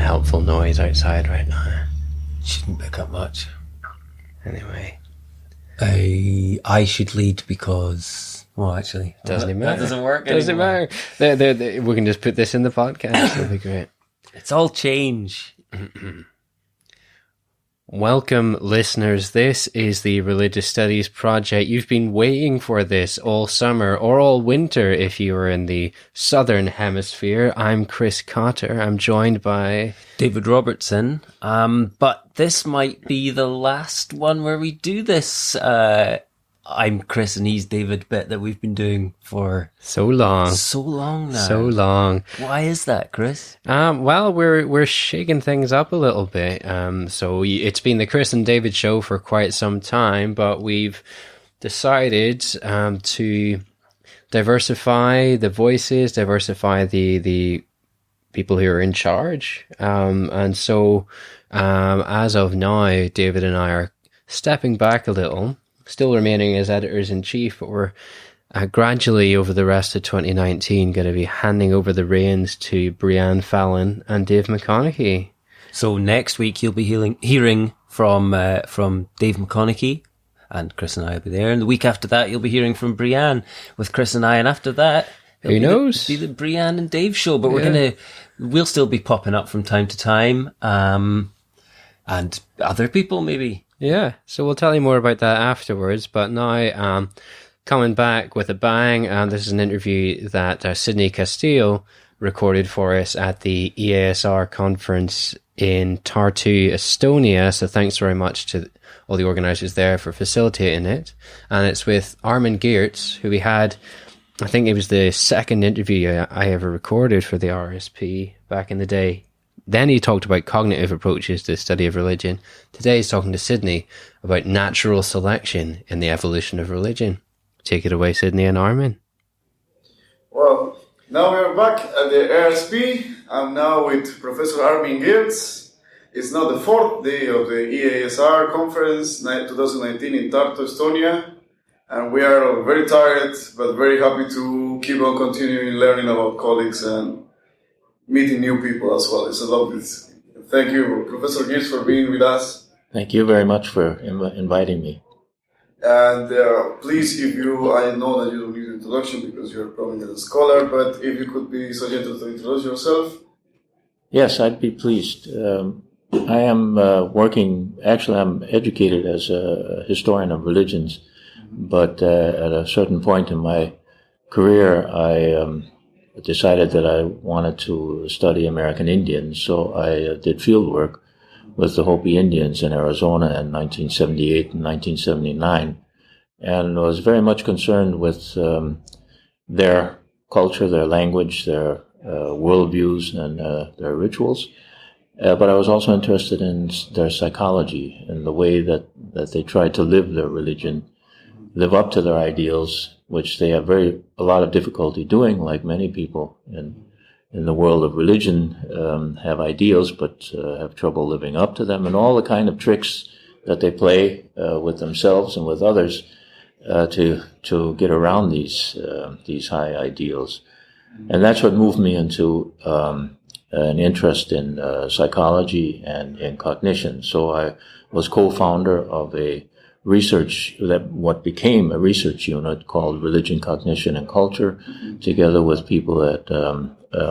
unhelpful noise outside right now. Shouldn't pick up much. Anyway. I should lead because... Well, actually... Doesn't it matter? That doesn't work Doesn't anymore. matter. We can just put this in the podcast. That'll be great. It's all change. Welcome, listeners. This is the Religious Studies Project. You've been waiting for this all summer or all winter if you were in the Southern Hemisphere. I'm Chris Cotter. I'm joined by... David Robertson. But this might be the last one where we do this. I'm Chris and he's David bit that we've been doing for... So long now. So long. Why is that, Chris? Well, we're shaking things up a little bit. So it's been the Chris and David show for quite some time, but we've decided to diversify the voices, diversify the people who are in charge. And so as of now, David and I are stepping back a little, still remaining as editors-in-chief, but we're gradually over the rest of 2019 going to be handing over the reins to Brianne Fallon and Dave McConaughey. So next week you'll be hearing from Dave McConaughey, and Chris and I will be there. And the week after that you'll be hearing from Brianne with Chris and I. And after that, who knows? It'll be the Brianne and Dave show. But we'll still be popping up from time to time, and other people maybe. Yeah, so we'll tell you more about that afterwards. But now, coming back with a bang, this is an interview that Sydney Castillo recorded for us at the EASR conference in Tartu, Estonia. So thanks very much to all the organisers there for facilitating it. And it's with Armin Geertz, who we had, I think it was the second interview I ever recorded for the RSP back in the day. Then he talked about cognitive approaches to the study of religion. Today he's talking to Sydney about natural selection in the evolution of religion. Take it away, Sydney and Armin. Well, now we're back at the RSP. I'm now with Professor Armin Geertz. It's now the fourth day of the EASR conference 2019 in Tartu, Estonia. And we are very tired, but very happy to keep on continuing learning about colleagues and meeting new people as well. It's a lovely thing. Thank you, Professor Geertz, for being with us. Thank you very much for inviting me. And please, I know that you don't need an introduction because you're probably a scholar, but if you could be so gentle to introduce yourself. Yes, I'd be pleased. I am I'm educated as a historian of religions, but at a certain point in my career, I decided that I wanted to study American Indians, so I did field work with the Hopi Indians in Arizona in 1978 and 1979, and was very much concerned with their culture, their language, their worldviews, and their rituals. But I was also interested in their psychology and the way that they tried to live their religion, live up to their ideals, which they have a lot of difficulty doing, like many people in the world of religion have ideals, but have trouble living up to them, and all the kind of tricks that they play with themselves and with others to get around these high ideals. And that's what moved me into an interest in psychology and in cognition. So I was co-founder of what became a research unit called Religion, Cognition, and Culture, together with people at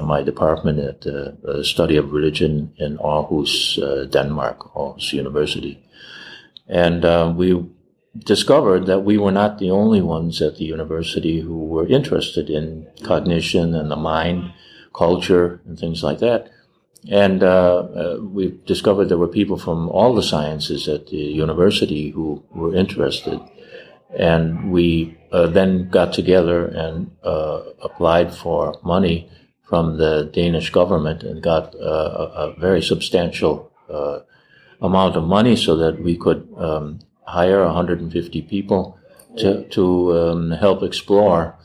my department at the study of religion in Aarhus, Denmark, Aarhus University. And we discovered that we were not the only ones at the university who were interested in cognition and the mind, culture, and things like that. And we discovered there were people from all the sciences at the university who were interested. And we then got together and applied for money from the Danish government and got a very substantial amount of money so that we could hire 150 people to help explore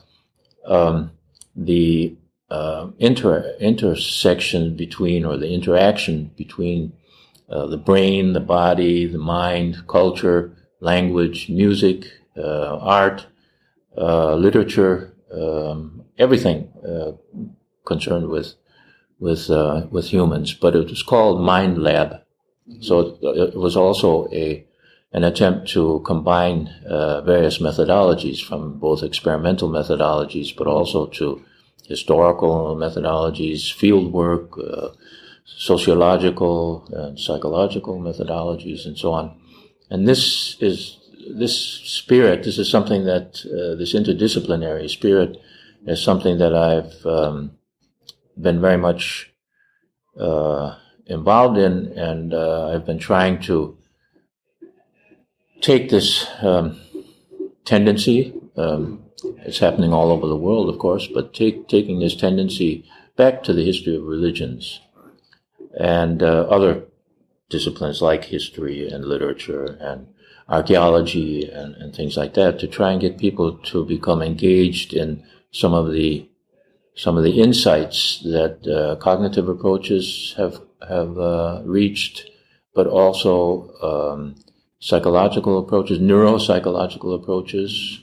the intersection between, or the interaction between the brain, the body, the mind, culture, language, music, art, literature, everything concerned with with humans, but it was called Mind Lab. So it was also an attempt to combine various methodologies from both experimental methodologies, but also to historical methodologies, field work, sociological and psychological methodologies, and so on. And this spirit, this is something that, this interdisciplinary spirit is something that I've been very much involved in, and I've been trying to take this tendency, it's happening all over the world, of course, but taking this tendency back to the history of religions and other disciplines like history and literature and archaeology and things like that, to try and get people to become engaged in some of the insights that cognitive approaches have reached, but also psychological approaches, neuropsychological approaches,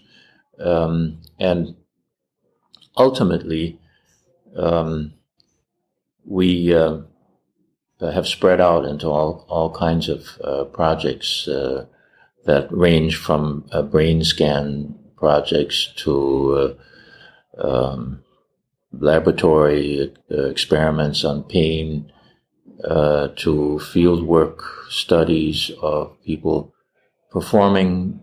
and ultimately we have spread out into all kinds of projects that range from brain scan projects to laboratory experiments on pain, to fieldwork studies of people performing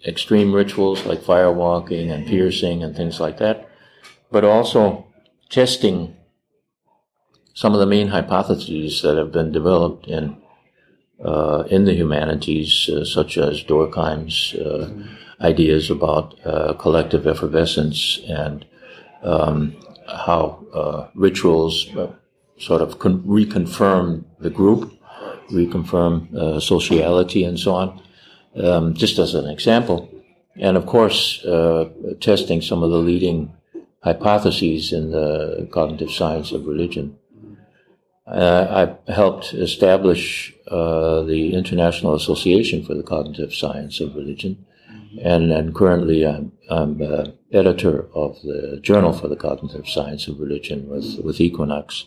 extreme rituals like firewalking and piercing and things like that, but also testing some of the main hypotheses that have been developed in the humanities, such as Durkheim's ideas about collective effervescence and how rituals sort of reconfirm the group, reconfirm sociality, and so on, just as an example. And of course, testing some of the leading hypotheses in the cognitive science of religion. I helped establish the International Association for the Cognitive Science of Religion, and currently I'm editor of the Journal for the Cognitive Science of Religion with Equinox.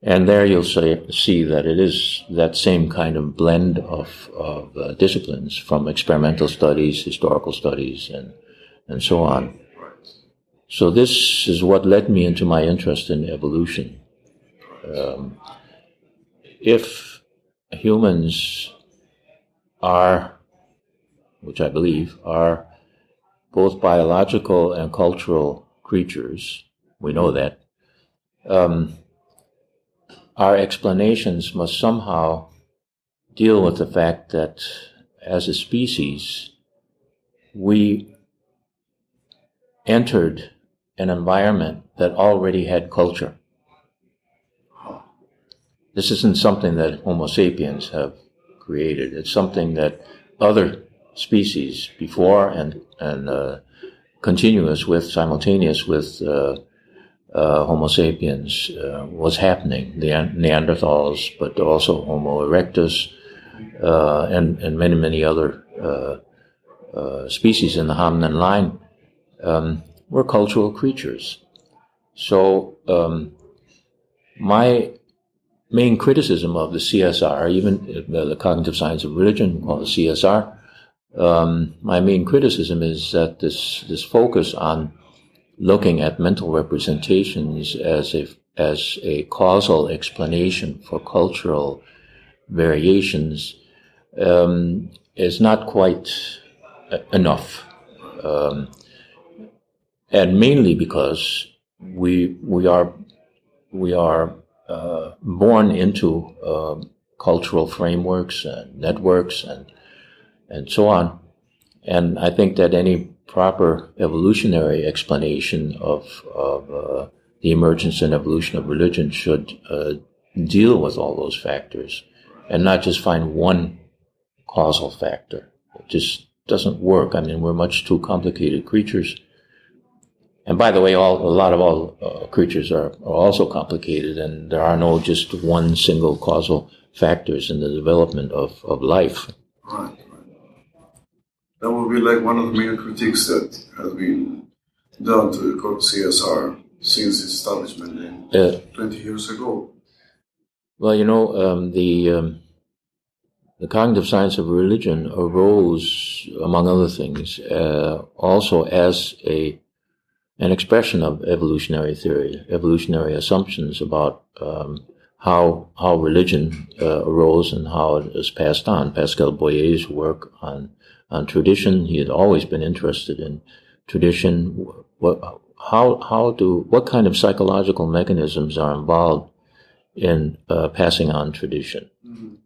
And there you'll see that it is that same kind of blend of disciplines, from experimental studies, historical studies, and so on. So this is what led me into my interest in evolution. If humans are, which I believe are, both biological and cultural creatures, we know that, our explanations must somehow deal with the fact that as a species, we entered an environment that already had culture. This isn't something that Homo sapiens have created. It's something that other species before and simultaneous with Homo sapiens was happening. The Neanderthals, but also Homo erectus, and many other species in the hominin line were cultural creatures. So my main criticism of the CSR, even the cognitive science of religion, called the CSR, my main criticism is that this focus on looking at mental representations as a causal explanation for cultural variations is not quite enough, and mainly because we are born into cultural frameworks and networks and so on. And I think that any proper evolutionary explanation of the emergence and evolution of religion should deal with all those factors and not just find one causal factor. It just doesn't work. I mean, we're much too complicated creatures. And by the way, a lot of all creatures are also complicated, and there are no just one single causal factors in the development of life. Right. That would be like one of the main critiques that has been done to the CSR, since its establishment in 20 years ago? Well, the cognitive science of religion arose, among other things, also as an expression of evolutionary theory, evolutionary assumptions about how religion arose and how it is passed on. Pascal Boyer's work on tradition, he had always been interested in tradition. What kind of psychological mechanisms are involved in passing on tradition? Mm-hmm.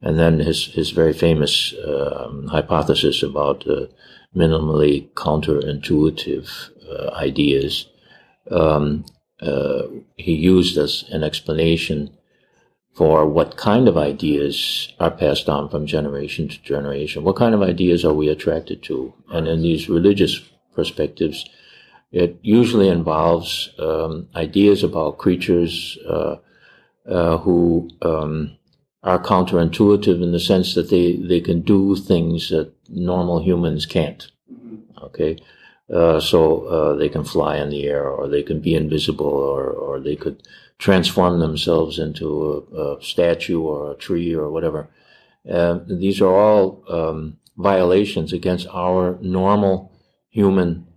And then his very famous hypothesis about minimally counterintuitive ideas, he used as an explanation for what kind of ideas are passed on from generation to generation. What kind of ideas are we attracted to? And in these religious perspectives, it usually involves ideas about creatures who are counterintuitive in the sense that they can do things that normal humans can't. Okay? So they can fly in the air, or they can be invisible, or they could transform themselves into a statue or a tree or whatever. These are all violations against our normal human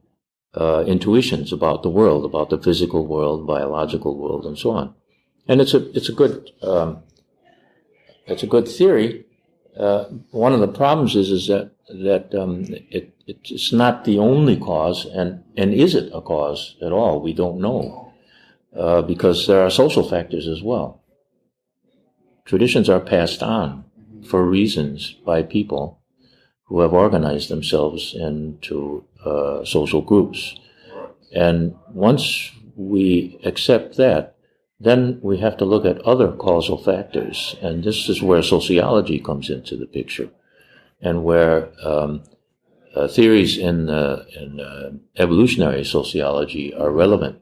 intuitions about the world, about the physical world, biological world, and so on. And it's a good theory. One of the problems is that it's not the only cause, and is it a cause at all? We don't know, because there are social factors as well. Traditions are passed on for reasons by people who have organized themselves into social groups. And once we accept that, then we have to look at other causal factors, and this is where sociology comes into the picture, and where theories in evolutionary sociology are relevant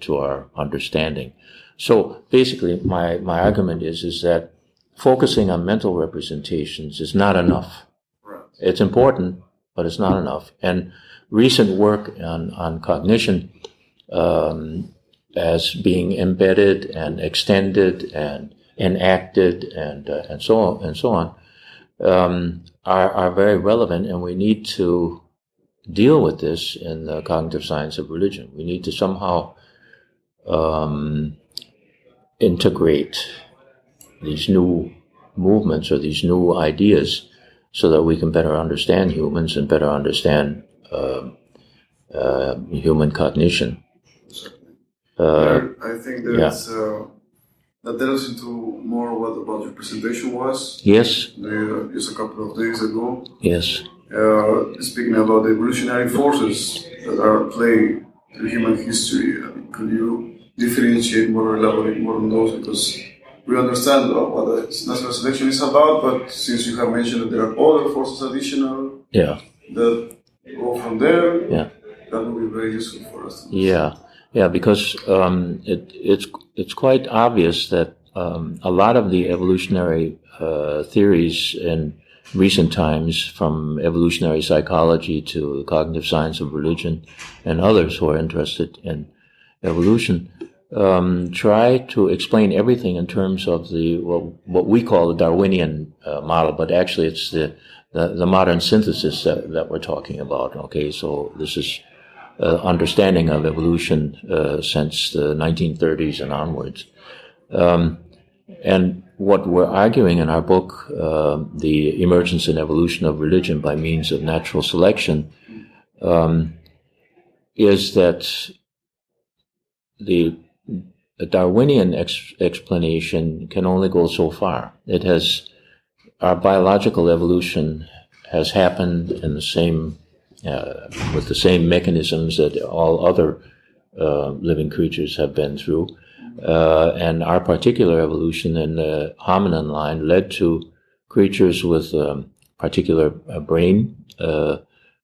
to our understanding. So basically, my argument is that focusing on mental representations is not enough. It's important, but it's not enough. And recent work on cognition, as being embedded and extended and enacted and so on, are very relevant, and we need to deal with this in the cognitive science of religion. We need to somehow integrate these new movements or these new ideas so that we can better understand humans and better understand human cognition. I think that delves into more what about your presentation was. Yes. Just a couple of days ago. Yes. Speaking about the evolutionary forces that are at play through human history, could you differentiate more or elaborate more on those? Because we understand what natural selection is about, but since you have mentioned that there are other forces additional that go from there, that would be very useful for us. Yeah, because it's quite obvious that a lot of the evolutionary theories in recent times, from evolutionary psychology to the cognitive science of religion and others who are interested in evolution, try to explain everything in terms of what we call the Darwinian model, but actually it's the modern synthesis that we're talking about. Okay, so this is understanding of evolution since the 1930s and onwards. And what we're arguing in our book, The Emergence and Evolution of Religion by Means of Natural Selection, is that the Darwinian explanation can only go so far. Our biological evolution has happened in the same with the same mechanisms that all other living creatures have been through. And our particular evolution in the hominin line led to creatures with particular brain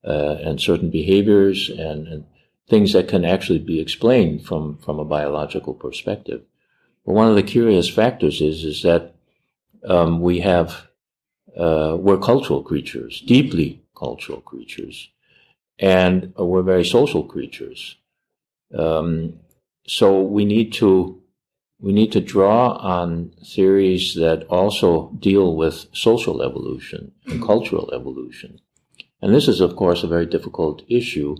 and certain behaviors and things that can actually be explained from a biological perspective. But one of the curious factors is that we're cultural creatures, deeply cultural creatures. And we're very social creatures. so we need to draw on theories that also deal with social evolution and cultural evolution. And this is, of course, a very difficult issue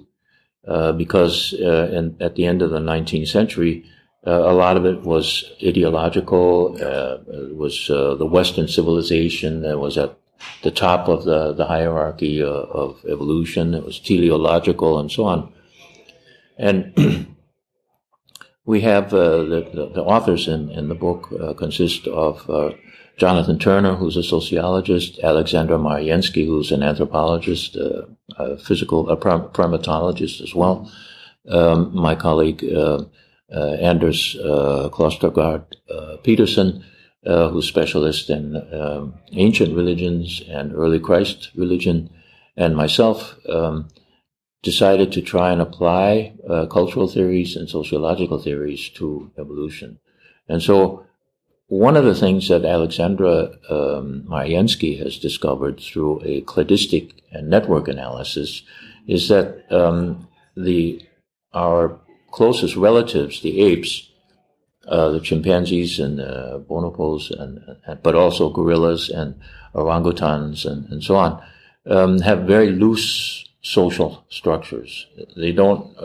because at the end of the 19th century, a lot of it was ideological. It was the Western civilization that was at the top of the hierarchy of evolution. It was teleological and so on. And we have the authors in the book consist of Jonathan Turner, who's a sociologist, Alexandra Mariensky, who's an anthropologist, a primatologist as well, my colleague Anders Klostergaard Peterson, who's specialist in ancient religions and early Christ religion, and myself decided to try and apply cultural theories and sociological theories to evolution. And so one of the things that Alexandra Mariensky has discovered through a cladistic and network analysis is that our closest relatives, the apes, the chimpanzees and bonobos, but also gorillas and orangutans and so on, have very loose social structures. They don't.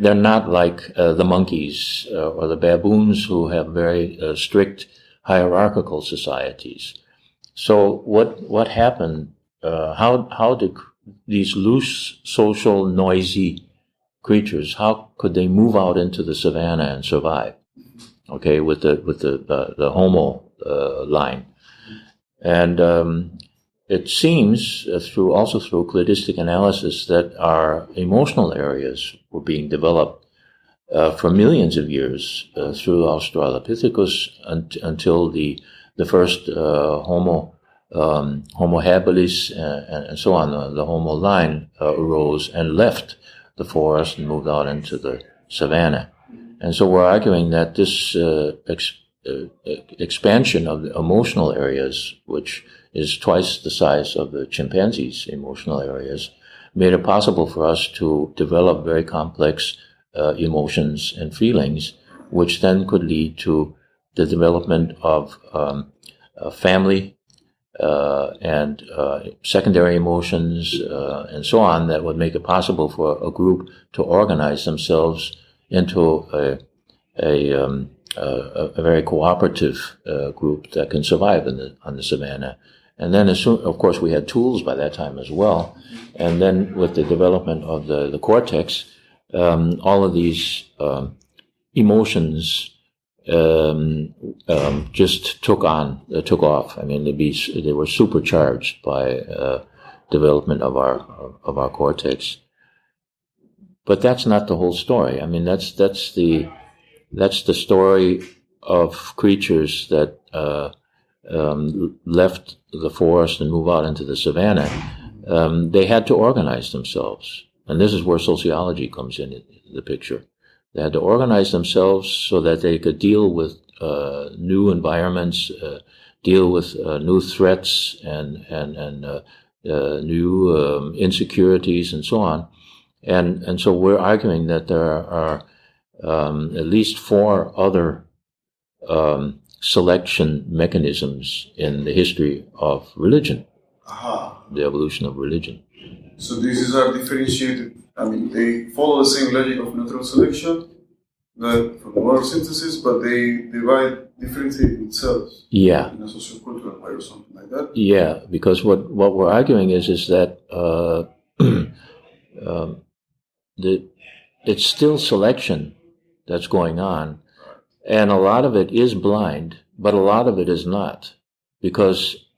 They're not like the monkeys or the baboons, who have very strict hierarchical societies. So what happened? How did these loose, social, noisy creatures, how could they move out into the savannah and survive? Okay, with the Homo line, and it seems through cladistic analysis that our emotional areas were being developed for millions of years through Australopithecus until the first Homo habilis and so on, the Homo line arose and left the forest and moved out into the savannah. And so we're arguing that this expansion of the emotional areas, which is twice the size of the chimpanzee's emotional areas, made it possible for us to develop very complex emotions and feelings, which then could lead to the development of family and secondary emotions and so on, that would make it possible for a group to organize themselves into a very cooperative group that can survive on the savannah. And then, of course, we had tools by that time as well. And then with the development of the cortex, all of these emotions just took off. I mean, they were supercharged by development of our cortex. But that's not the whole story. I mean, that's the story of creatures that left the forest and moved out into the savannah. They had to organize themselves, and this is where sociology comes in the picture. They had to organize themselves so that they could deal with new environments, deal with new threats and new insecurities and so on. And so we're arguing that there are at least 4 other selection mechanisms in the history of religion, the evolution of religion. So these are differentiated. I mean, they follow the same logic of natural selection, that from moral synthesis, but they divide, differentiate themselves. Yeah. In a sociocultural way or something like that. Yeah, because what we're arguing is that it's still selection that's going on, and a lot of it is blind, but a lot of it is not, because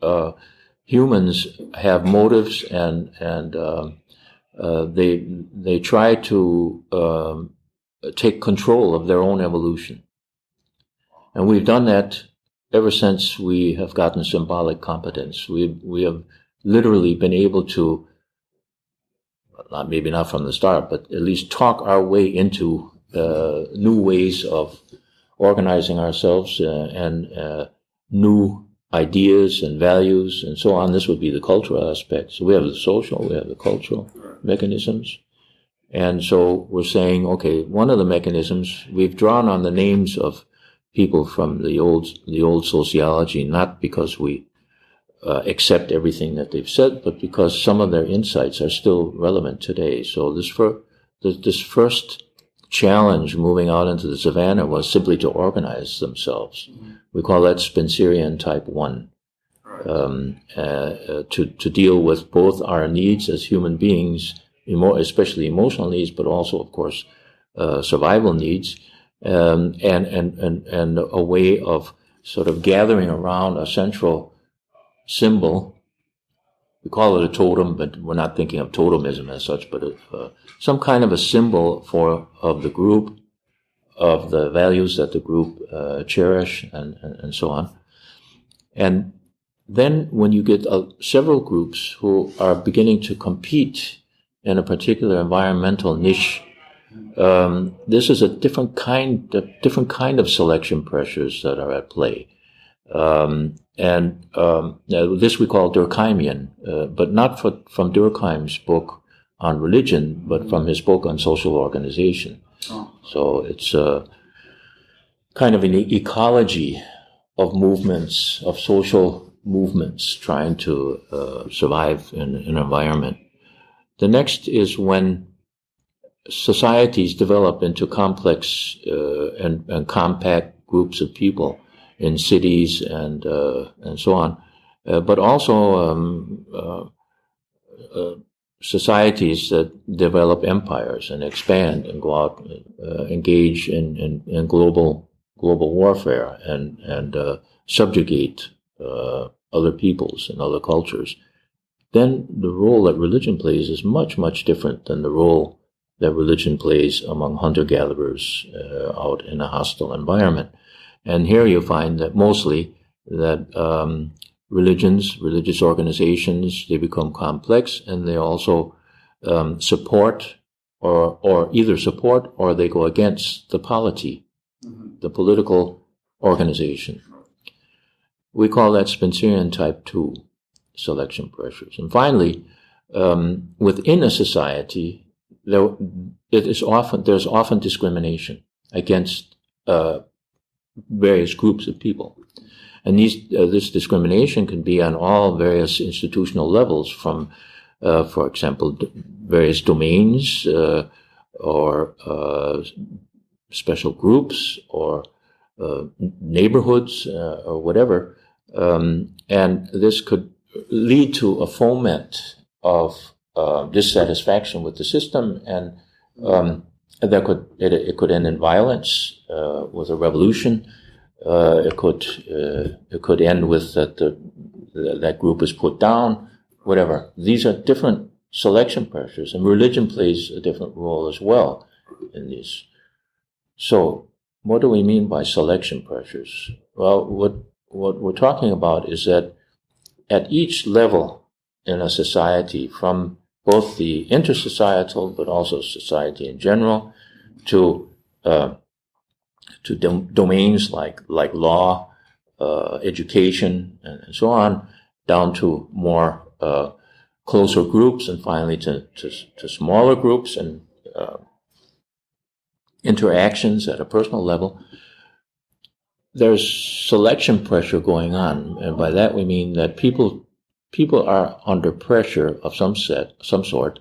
humans have motives and they try to take control of their own evolution, and we've done that ever since we have gotten symbolic competence. We have literally been able to, maybe not from the start, but at least talk our way into new ways of organizing ourselves and new ideas and values and so on. This would be the cultural aspect. So we have the social, we have the cultural mechanisms. And so we're saying, okay, one of the mechanisms, we've drawn on the names of people from the old sociology, not because we accept everything that they've said, but because some of their insights are still relevant today. So this first challenge moving out into the savannah was simply to organize themselves. Mm-hmm. We call that Spencerian type 1. To deal with both our needs as human beings, especially emotional needs, but also, of course, survival needs, and a way of sort of gathering around a central symbol. We call it a totem, but we're not thinking of totemism as such, but some kind of a symbol of the group, of the values that the group cherish, and so on. And then when you get several groups who are beginning to compete in a particular environmental niche, this is a different kind of selection pressures that are at play. This we call Durkheimian, but not from Durkheim's book on religion, but from his book on social organization. Oh. So it's kind of an ecology of movements, of social movements trying to survive in an environment. The next is when societies develop into complex and compact groups of people in cities and so on, but also societies that develop empires and expand and go out, engage in global warfare and subjugate other peoples and other cultures. Then the role that religion plays is much, much different than the role that religion plays among hunter-gatherers out in a hostile environment. And here you find that mostly that religious organizations, they become complex, and they also support or either support or they go against the polity, the political organization. We call that Spencerian type 2 selection pressures. And finally, within a society, there's often discrimination against various groups of people. And this discrimination can be on all various institutional levels from, for example, various domains or special groups or neighborhoods or whatever. And this could lead to a foment of dissatisfaction with the system, and it could end in violence with a revolution. It could end with that group is put down, whatever. These are different selection pressures, and religion plays a different role as well in these. So, what do we mean by selection pressures? Well, what we're talking about is that at each level in a society, from both the intersocietal but also society in general, to domains like law, education, and so on, down to more closer groups, and finally to smaller groups and interactions at a personal level. There's selection pressure going on, and by that we mean that people are under pressure of some sort,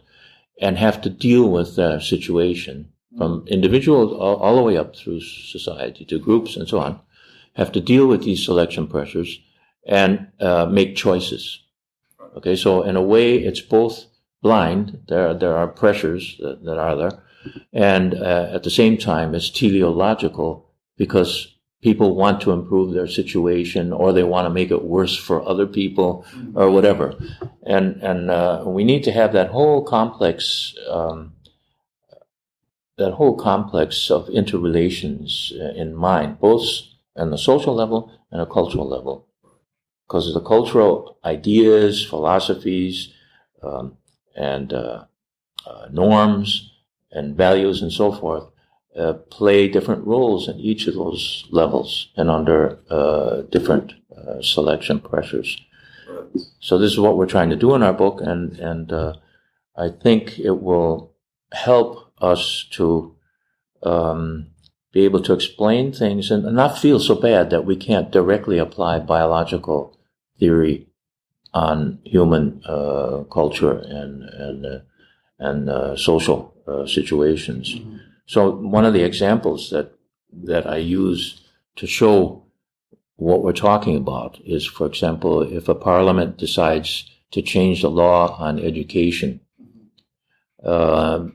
and have to deal with their situation, from individuals all the way up through society to groups and so on, have to deal with these selection pressures and make choices. Okay, so in a way, it's both blind. There are pressures that are there, and at the same time, it's teleological, because people want to improve their situation, or they want to make it worse for other people, or whatever. And we need to have that whole complex of interrelations in mind, both on the social level and a cultural level, because the cultural ideas, philosophies, and norms and values and so forth play different roles in each of those levels and under different selection pressures. So this is what we're trying to do in our book, and I think it will help us to be able to explain things and not feel so bad that we can't directly apply biological theory on human culture and social situations. Mm-hmm. So one of the examples that I use to show what we're talking about is, for example, if a parliament decides to change the law on education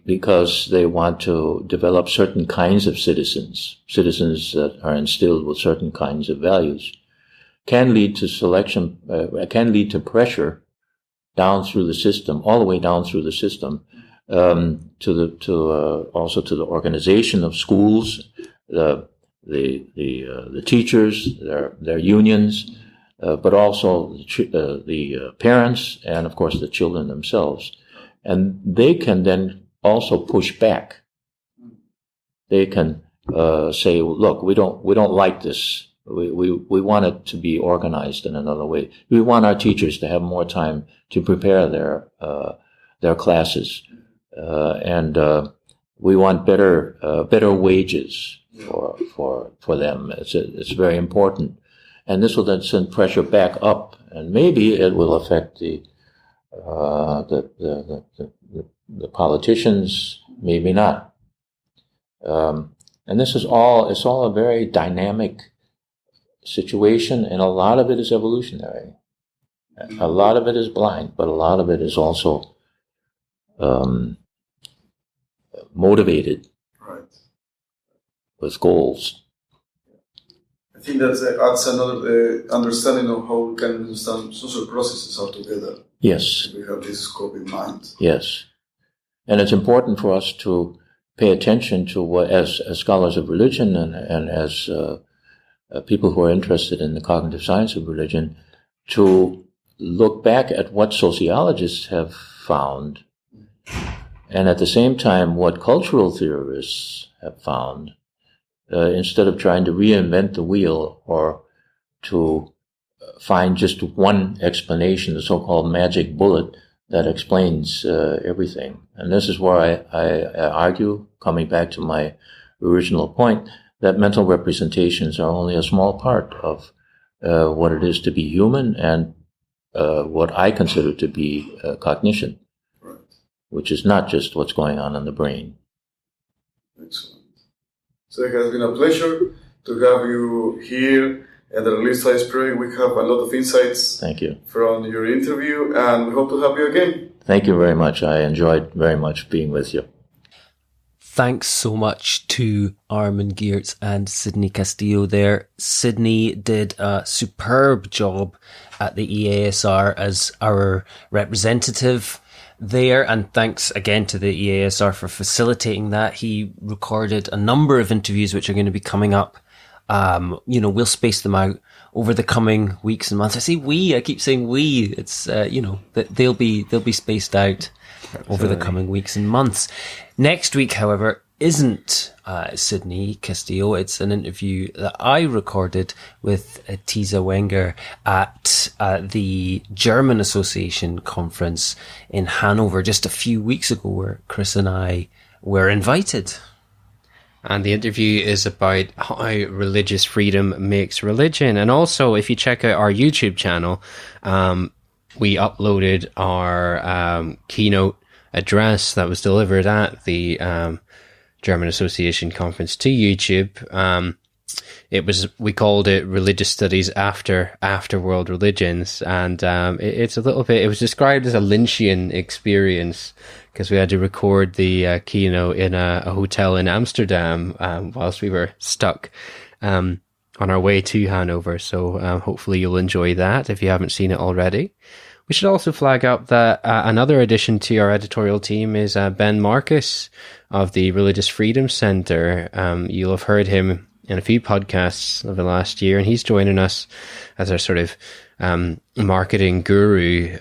because they want to develop certain kinds of citizens that are instilled with certain kinds of values, can lead to selection, can lead to pressure down through the system, all the way down through the system, also to the organization of schools, the teachers, their unions, but also the parents, and of course the children themselves. And they can then also push back. They can say, "Look, we don't like this. We want it to be organized in another way. We want our teachers to have more time to prepare their classes, and we want better wages for them. It's very important." And this will then send pressure back up, and maybe it will affect the politicians, maybe not. And this is it's all a very dynamic situation, and a lot of it is evolutionary. A lot of it is blind, but a lot of it is also motivated, right, with goals. I think that adds another understanding of how we can understand social processes altogether. Yes. We have this scope in mind. Yes. And it's important for us to pay attention to what, as scholars of religion and as people who are interested in the cognitive science of religion, to look back at what sociologists have found, and at the same time what cultural theorists have found, instead of trying to reinvent the wheel or to find just one explanation, the so-called magic bullet that explains everything. And this is where I argue, coming back to my original point, that mental representations are only a small part of what it is to be human and what I consider to be cognition, right, which is not just what's going on in the brain. Excellent. So it has been a pleasure to have you here at the Release Science Project. We have a lot of insights. Thank you. From your interview, and we hope to have you again. Thank you very much. I enjoyed very much being with you. Thanks so much to Armin Geertz and Sidney Castillo there. Sidney did a superb job at the EASR as our representative there, and thanks again to the EASR for facilitating that. He recorded a number of interviews which are going to be coming up. We'll space them out over the coming weeks and months. I keep saying we. It's they'll be spaced out. Absolutely. Over the coming weeks and months. Next week, however, isn't Sidney Castillo. It's an interview that I recorded with Tisa Wenger at the German Association conference in Hanover just a few weeks ago, where Chris and I were invited. And the interview is about how religious freedom makes religion. And also, if you check out our YouTube channel, we uploaded our keynote address that was delivered at the German Association conference to YouTube. We called it Religious Studies After World Religions, and it's a little bit, it was described as a Lynchian experience, because we had to record the keynote in a hotel in Amsterdam whilst we were stuck on our way to Hanover. So hopefully you'll enjoy that if you haven't seen it already. We should also flag up that another addition to our editorial team is Ben Marcus of the Religious Freedom Center. You'll have heard him in a few podcasts over the last year, and he's joining us as our sort of marketing guru.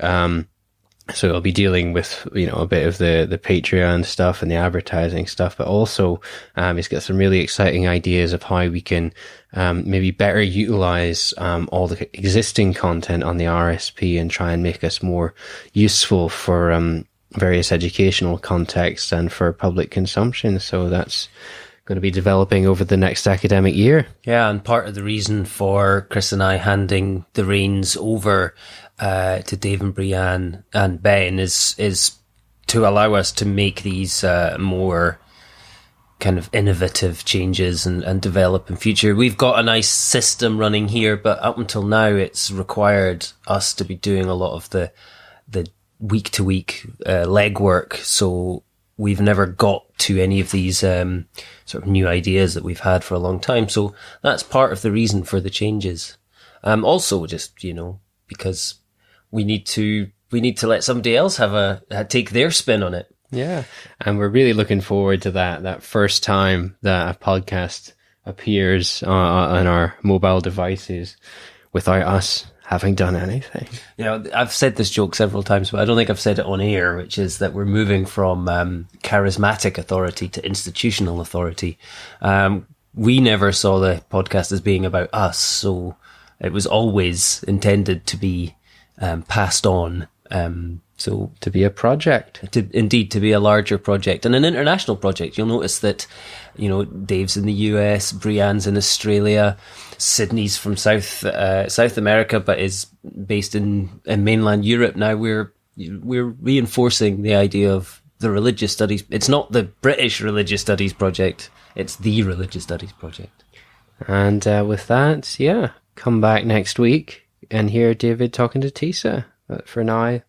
So he'll be dealing with, a bit of the Patreon stuff and the advertising stuff, but also he's got some really exciting ideas of how we can maybe better utilize all the existing content on the RSP and try and make us more useful for various educational contexts and for public consumption. So that's going to be developing over the next academic year. Yeah, and part of the reason for Chris and I handing the reins over to Dave and Brianne and Ben is to allow us to make these more kind of innovative changes and develop in future. We've got a nice system running here, but up until now it's required us to be doing a lot of the week to week legwork. So we've never got to any of these sort of new ideas that we've had for a long time. So that's part of the reason for the changes. Also, just, because we need to let somebody else take their spin on it. Yeah, and we're really looking forward to that first time that a podcast appears on our mobile devices without us having done anything. I've said this joke several times, but I don't think I've said it on air, which is that we're moving from charismatic authority to institutional authority. We never saw the podcast as being about us, so it was always intended to be passed on. So to be a project, to be a larger project and an international project. You'll notice that, Dave's in the US, Brianne's in Australia, Sydney's from South America, but is based in mainland Europe. Now we're reinforcing the idea of the religious studies. It's not the British Religious Studies Project; it's the Religious Studies Project. And with that, come back next week and hear David talking to Tisa. But for now,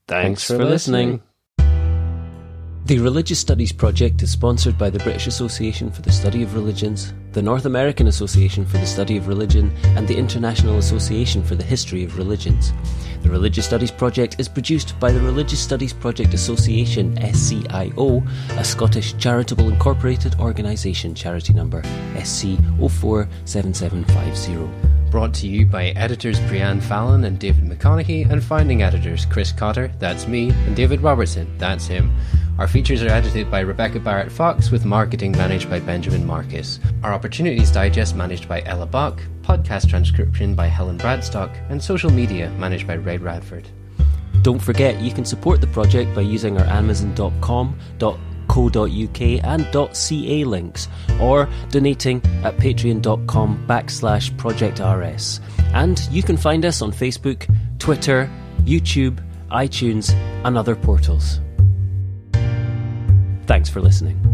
thanks for listening. The Religious Studies Project is sponsored by the British Association for the Study of Religions, the North American Association for the Study of Religion, and the International Association for the History of Religions. The Religious Studies Project is produced by the Religious Studies Project Association, SCIO, a Scottish charitable incorporated organisation, charity number SC047750. Brought to you by editors Brianne Fallon and David McConaughey, and founding editors Chris Cotter, that's me, and David Robertson, that's him. Our features are edited by Rebecca Barrett Fox, with marketing managed by Benjamin Marcus. Our Opportunities Digest managed by Ella Buck, podcast transcription by Helen Bradstock, and social media managed by Ray Radford. Don't forget, you can support the project by using our Amazon.com.co.uk and .ca links, or donating at patreon.com/projectrs. And you can find us on Facebook, Twitter, YouTube, iTunes, and other portals. Thanks for listening.